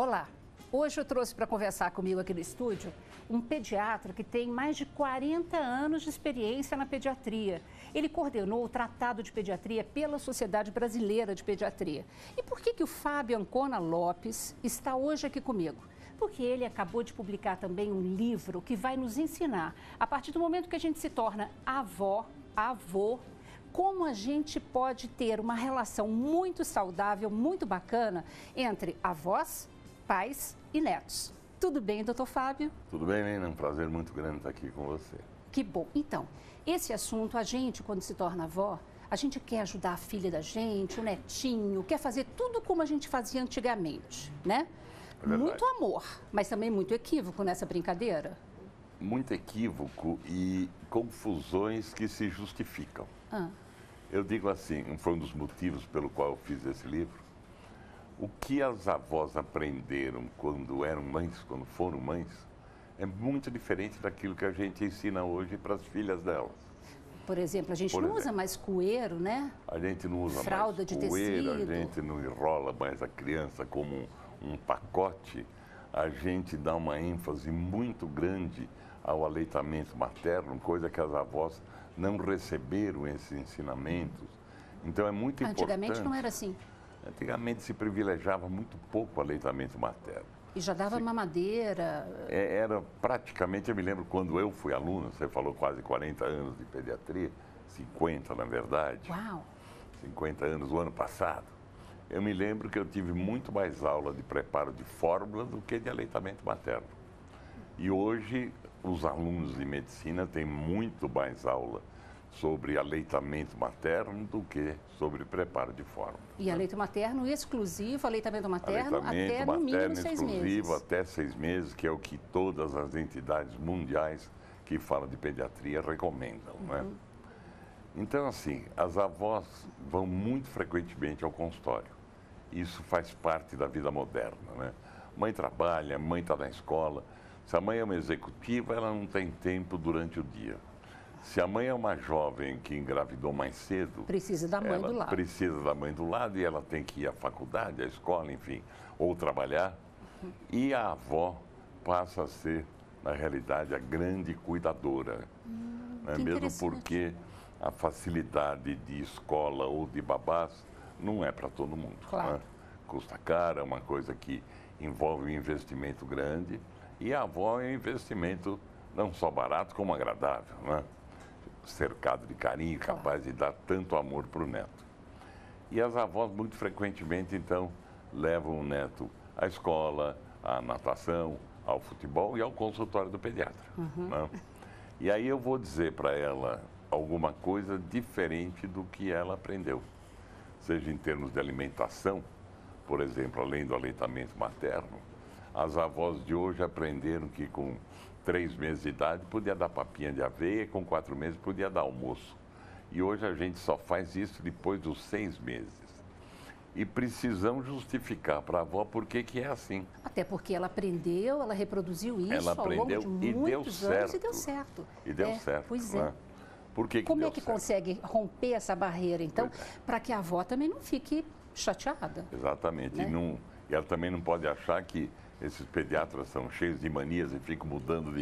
Olá, hoje eu trouxe para conversar comigo aqui no estúdio um pediatra que tem mais de 40 anos de experiência na pediatria. Ele coordenou o Tratado de Pediatria pela Sociedade Brasileira de Pediatria. E por que o Fábio Ancona Lopes está hoje aqui comigo? Porque ele acabou de publicar também um livro que vai nos ensinar, a partir do momento que a gente se torna avó, avô, como a gente pode ter uma relação muito saudável, muito bacana entre avós, pais e netos. Tudo bem, doutor Fábio? Tudo bem, Nina? É um prazer muito grande estar aqui com você. Que bom. Então, esse assunto, a gente, quando se torna avó, a gente quer ajudar a filha da gente, o netinho, quer fazer tudo como a gente fazia antigamente, né? É verdade. Muito amor, mas também muito equívoco nessa brincadeira. Muito equívoco e confusões que se justificam. Eu digo assim, foi um dos motivos pelo qual eu fiz esse livro. O que as avós aprenderam quando eram mães, quando foram mães, é muito diferente daquilo que a gente ensina hoje para as filhas delas. Por exemplo, a gente não usa mais cueiro, né? A gente não usa fralda mais de cueiro, tecido. a gente não enrola mais a criança como um pacote. A gente dá uma ênfase muito grande ao aleitamento materno, coisa que as avós não receberam esses ensinamentos. Então é muito importante. Antigamente não era assim. Antigamente se privilegiava muito pouco o aleitamento materno. E já dava mamadeira. Era praticamente, eu me lembro quando eu fui aluno, você falou quase 40 anos de pediatria, 50 na verdade. Uau! 50 anos o ano passado. Eu me lembro que eu tive muito mais aula de preparo de fórmula do que de aleitamento materno. E hoje os alunos de medicina têm muito mais aula sobre aleitamento materno do que sobre preparo de fórmula. E aleitamento materno exclusivo, aleitamento materno até no mínimo materno 6 exclusivo meses. até 6 meses, que é o que todas as entidades mundiais que falam de pediatria recomendam, né? Então, assim, as avós vão muito frequentemente ao consultório. Isso faz parte da vida moderna, né? Mãe trabalha, mãe está na escola. Se a mãe é uma executiva, ela não tem tempo durante o dia. Se a mãe é uma jovem que engravidou mais cedo... Precisa da mãe do lado. Precisa da mãe do lado e ela tem que ir à faculdade, à escola, enfim, ou trabalhar. E a avó passa a ser, na realidade, a grande cuidadora. Né? Mesmo porque a facilidade de escola ou de babás não é para todo mundo. Claro. Né? Custa caro, é uma coisa que envolve um investimento grande. E a avó é um investimento não só barato, como agradável, né? Cercado de carinho, capaz de dar tanto amor para o neto. E as avós, muito frequentemente, então, levam o neto à escola, à natação, ao futebol e ao consultório do pediatra. Né? E aí eu vou dizer para ela alguma coisa diferente do que ela aprendeu. Seja em termos de alimentação, por exemplo, além do aleitamento materno, as avós de hoje aprenderam que com 3 meses de idade podia dar papinha de aveia e com 4 meses podia dar almoço. E hoje a gente só faz isso depois dos 6 meses. E precisamos justificar para a avó por que é assim. Até porque ela aprendeu, ela reproduziu isso ela aprendeu ao longo de muitos anos e deu certo. E deu certo. Pois né? Por que Como deu é que certo? consegue romper essa barreira, então, para que a avó também não fique chateada? Exatamente. Né? E ela também não pode achar que esses pediatras são cheios de manias e ficam mudando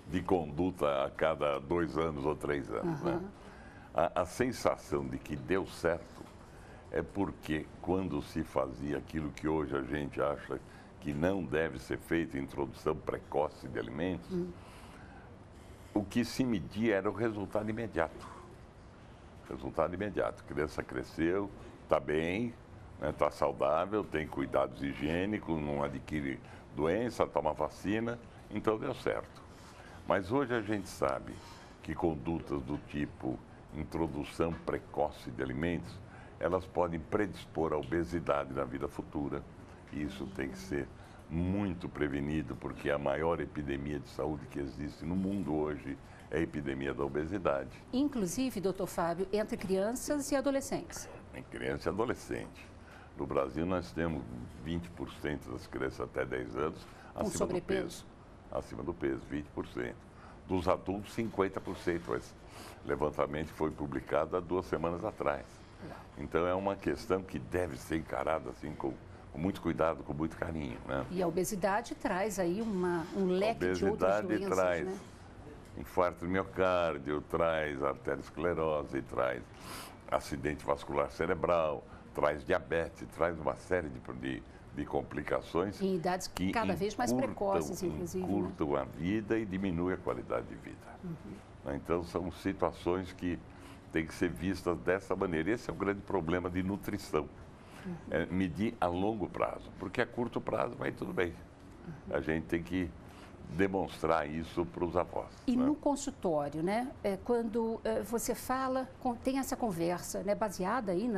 de conduta a cada 2 anos ou 3 anos. Né? A sensação de que deu certo é porque quando se fazia aquilo que hoje a gente acha que não deve ser feito, introdução precoce de alimentos, o que se media era o resultado imediato. Resultado imediato. A criança cresceu, está bem, está saudável, tem cuidados higiênicos, não adquire doença, toma vacina, então deu certo. Mas hoje a gente sabe que condutas do tipo introdução precoce de alimentos, elas podem predispor à obesidade na vida futura. E isso tem que ser muito prevenido, porque a maior epidemia de saúde que existe no mundo hoje é a epidemia da obesidade. Inclusive, doutor Fábio, entre crianças e adolescentes. Em criança e adolescente. No Brasil, nós temos 20% das crianças até 10 anos acima do peso. Acima do peso, 20%. Dos adultos, 50%. Esse levantamento foi publicado há 2 semanas atrás. Então, é uma questão que deve ser encarada assim, com com muito cuidado, com muito carinho, né? E a obesidade traz aí um leque de outras doenças, traz né? infarto do miocárdio, traz arteriosclerose, traz acidente vascular cerebral, traz diabetes, traz uma série de complicações. Em idades que cada vez mais precoces, inclusive. Encurtam a vida e diminuem a qualidade de vida. Então, são situações que têm que ser vistas dessa maneira. Esse é o grande problema de nutrição. É medir a longo prazo, porque a curto prazo vai tudo bem. A gente tem que demonstrar isso para os avós. E no consultório, né, quando você fala, tem essa conversa, né, baseada aí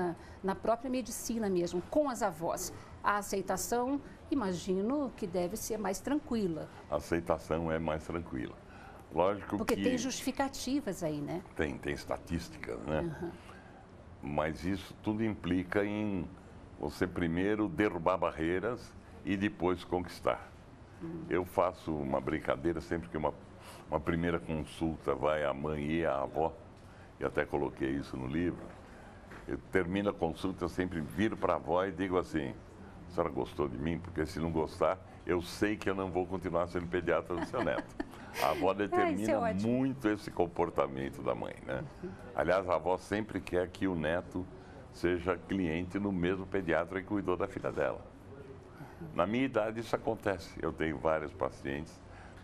na própria medicina mesmo, com as avós, a aceitação, imagino que deve ser mais tranquila. A aceitação é mais tranquila. Lógico porque que... tem justificativas aí, né? Tem estatísticas, né? Mas isso tudo implica em você primeiro derrubar barreiras e depois conquistar. Eu faço uma brincadeira sempre que uma primeira consulta vai a mãe e a avó, e até coloquei isso no livro. Eu termino a consulta, eu sempre viro para a avó e digo assim: a senhora gostou de mim? Porque se não gostar, eu sei que eu não vou continuar sendo pediatra do seu neto. A avó determina muito esse comportamento da mãe, né? Aliás, a avó sempre quer que o neto seja cliente no mesmo pediatra que cuidou da filha dela. Na minha idade isso acontece. Eu tenho vários pacientes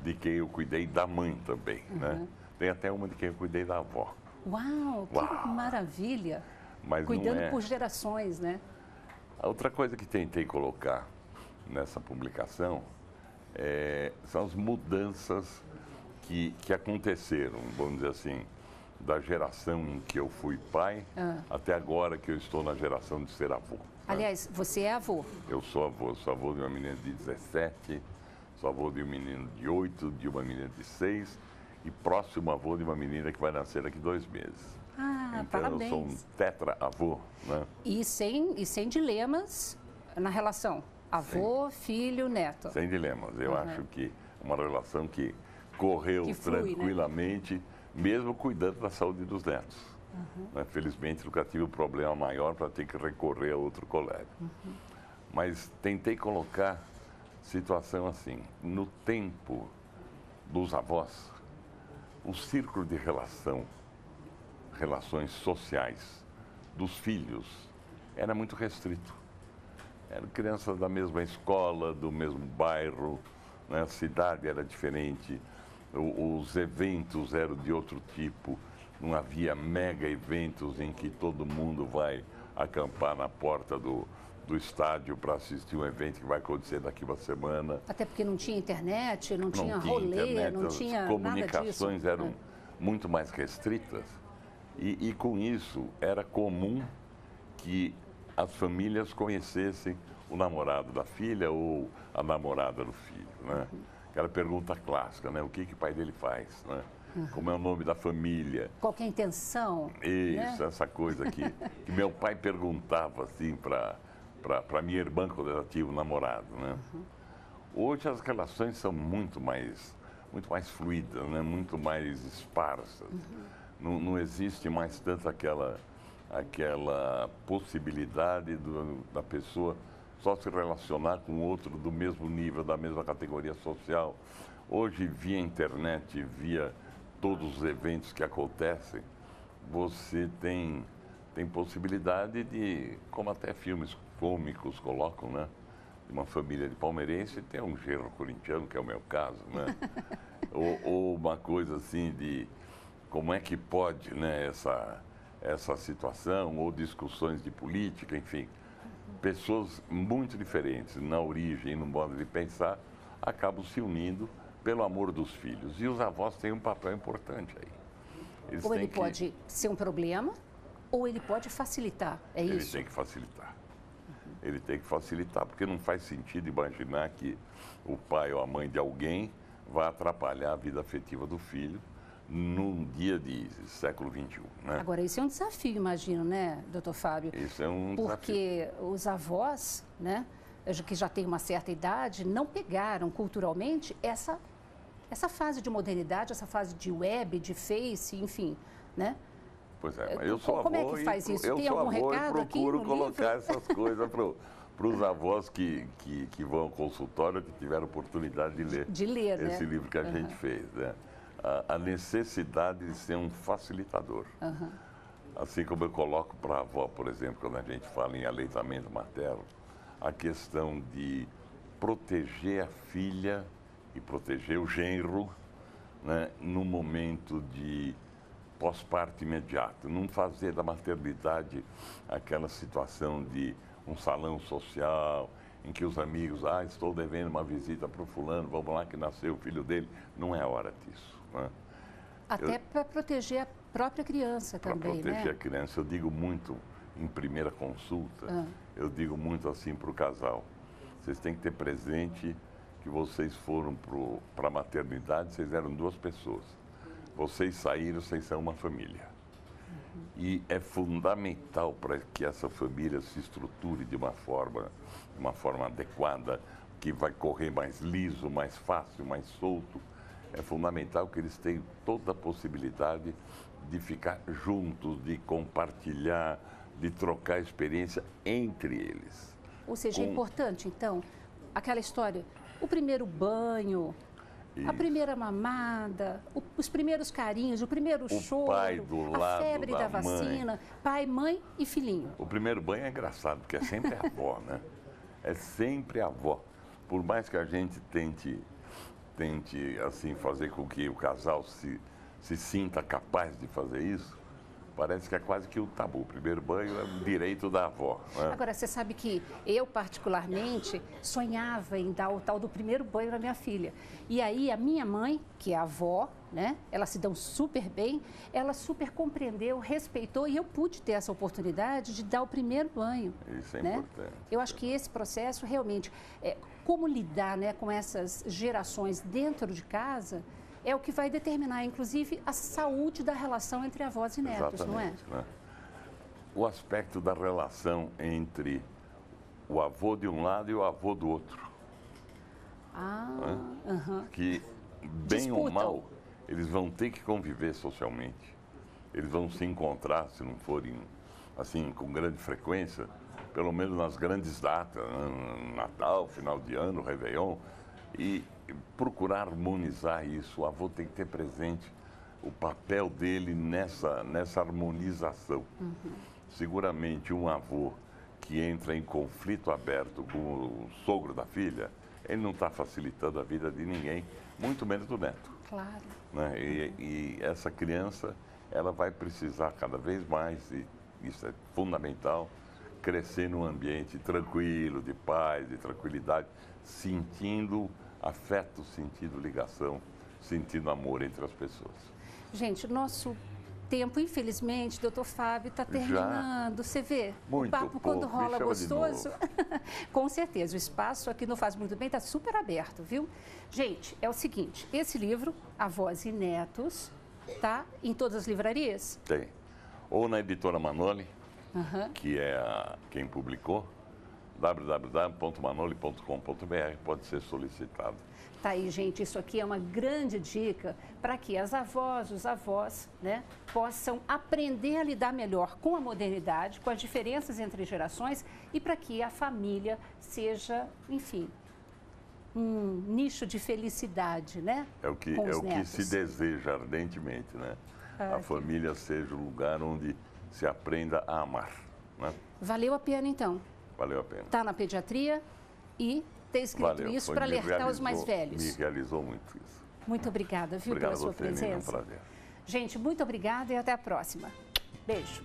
de quem eu cuidei da mãe também, né? Tem até uma de quem eu cuidei da avó. Uau, que maravilha! Mas cuidando por gerações, né? A outra coisa que tentei colocar nessa publicação são as mudanças que aconteceram, vamos dizer assim, da geração em que eu fui pai até agora que eu estou na geração de ser avô. Aliás, você é avô? Eu sou avô de uma menina de 17, sou avô de um menino de 8, de uma menina de 6 e próximo avô de uma menina que vai nascer daqui 2 meses. Então, parabéns. Eu sou um tetra-avô, né? E sem dilemas na relação avô, filho, neto. Sem dilemas. Eu acho que uma relação que correu tranquilamente, né? Mesmo cuidando da saúde dos netos. Felizmente, nunca tive um problema maior para ter que recorrer a outro colega. Mas tentei colocar situação assim, no tempo dos avós, o círculo de relações sociais dos filhos era muito restrito. Eram crianças da mesma escola, do mesmo bairro, né? A cidade era diferente, os eventos eram de outro tipo. Não havia mega eventos em que todo mundo vai acampar na porta do estádio para assistir um evento que vai acontecer daqui uma semana. Até porque não tinha internet, não tinha rolê, não tinha nada disso. As comunicações eram muito mais restritas e com isso era comum que as famílias conhecessem o namorado da filha ou a namorada do filho, né? Aquela pergunta clássica, né? O que o pai dele faz, né? Como é o nome da família. Qual que é a intenção? Isso, né? Essa coisa que meu pai perguntava assim para minha irmã quando ela tinha um namorado, né? Hoje as relações são muito mais fluidas, né? Muito mais esparsas. Não existe mais tanto aquela possibilidade da pessoa só se relacionar com outro do mesmo nível, da mesma categoria social. Hoje, via internet, via todos os eventos que acontecem, você tem possibilidade de, como até filmes cômicos colocam, né? Uma família de palmeirense tem um genro corintiano, que é o meu caso, né? ou uma coisa assim de como é que pode, né, essa situação, ou discussões de política, enfim. Pessoas muito diferentes na origem e no modo de pensar acabam se unindo pelo amor dos filhos. E os avós têm um papel importante aí. Ou ele pode ser um problema, ou ele pode facilitar, é isso? Ele tem que facilitar. Ele tem que facilitar, porque não faz sentido imaginar que o pai ou a mãe de alguém vai atrapalhar a vida afetiva do filho num dia de século XXI, né? Agora, isso é um desafio, imagino, né, doutor Fábio? Isso é um desafio. Porque os avós, né, que já têm uma certa idade, não pegaram culturalmente essa fase de modernidade, essa fase de web, de face, enfim, né? Pois é, mas eu sou avô. Como é que faz isso? Tem algum recado aqui no livro? Eu procuro colocar essas coisas para os avós que vão ao consultório, que tiveram oportunidade de ler esse livro que a gente fez. Né? A necessidade de ser um facilitador. Assim como eu coloco para a avó, por exemplo, quando a gente fala em aleitamento materno, a questão de proteger a filha e proteger o genro, né, no momento de pós-parto imediato. Não fazer da maternidade aquela situação de um salão social, em que os amigos, estou devendo uma visita para o fulano, vamos lá que nasceu o filho dele. Não é hora disso. Né? Até para proteger a própria criança também, né? Para proteger a criança. Eu digo muito, em primeira consulta, eu digo muito assim para o casal. Vocês têm que ter presente que vocês foram para a maternidade, vocês eram 2 pessoas. Vocês saíram, vocês são uma família. E é fundamental para que essa família se estruture de uma forma adequada, que vai correr mais liso, mais fácil, mais solto. É fundamental que eles tenham toda a possibilidade de ficar juntos, de compartilhar, de trocar experiência entre eles. Ou seja, é importante, então, aquela história, o primeiro banho, a primeira mamada, os primeiros carinhos, o primeiro choro, pai do lado a febre da vacina, pai, mãe e filhinho. O primeiro banho é engraçado, porque é sempre a avó, né? É sempre a avó. Por mais que a gente tente assim, fazer com que o casal se sinta capaz de fazer isso, parece que é quase que o tabu. O primeiro banho é o direito da avó. Né? Agora, você sabe que eu, particularmente, sonhava em dar o tal do primeiro banho na minha filha. E aí, a minha mãe, que é a avó, né? Elas se dão super bem, ela super compreendeu, respeitou e eu pude ter essa oportunidade de dar o primeiro banho. Isso é né? importante. Eu acho que esse processo realmente, como lidar, né, com essas gerações dentro de casa, é o que vai determinar, inclusive, a saúde da relação entre avós e netos, não é? Né? O aspecto da relação entre o avô de um lado e o avô do outro. Que, bem Disputam. ou mal, eles vão ter que conviver socialmente. Eles vão se encontrar, se não forem assim, com grande frequência, pelo menos nas grandes datas, Natal, final de ano, Réveillon, e procurar harmonizar isso. O avô tem que ter presente o papel dele nessa harmonização. Seguramente um avô que entra em conflito aberto com o sogro da filha, ele não está facilitando a vida de ninguém, muito menos do neto. Claro. Né? E essa criança, ela vai precisar cada vez mais, e isso é fundamental, crescer num ambiente tranquilo, de paz, de tranquilidade, sentindo afeto, sentindo ligação, sentindo amor entre as pessoas. Gente, nosso tempo, infelizmente, doutor Fábio, está terminando. Você vê, muito o papo pouco. quando rola gostoso. De Com certeza, o espaço aqui no Faz Muito Bem está super aberto, viu? Gente, é o seguinte, esse livro, Avós e Netos, tá em todas as livrarias? Tem. Ou na editora Manoli, que é quem publicou, www.manoli.com.br, pode ser solicitado. Tá aí, gente, isso aqui é uma grande dica para que as avós, os avós, né, possam aprender a lidar melhor com a modernidade, com as diferenças entre gerações e para que a família seja, enfim, um nicho de felicidade, né? É o que se deseja ardentemente, né? A família seja o lugar onde se aprenda a amar, né? Valeu a pena, então. Valeu a pena. Está na pediatria e ter escrito isso para alertar os mais velhos. Me realizou muito isso. Muito obrigada, viu, Obrigado pela sua a você, Nina, é um presença. prazer. Gente, muito obrigada e até a próxima. Beijo.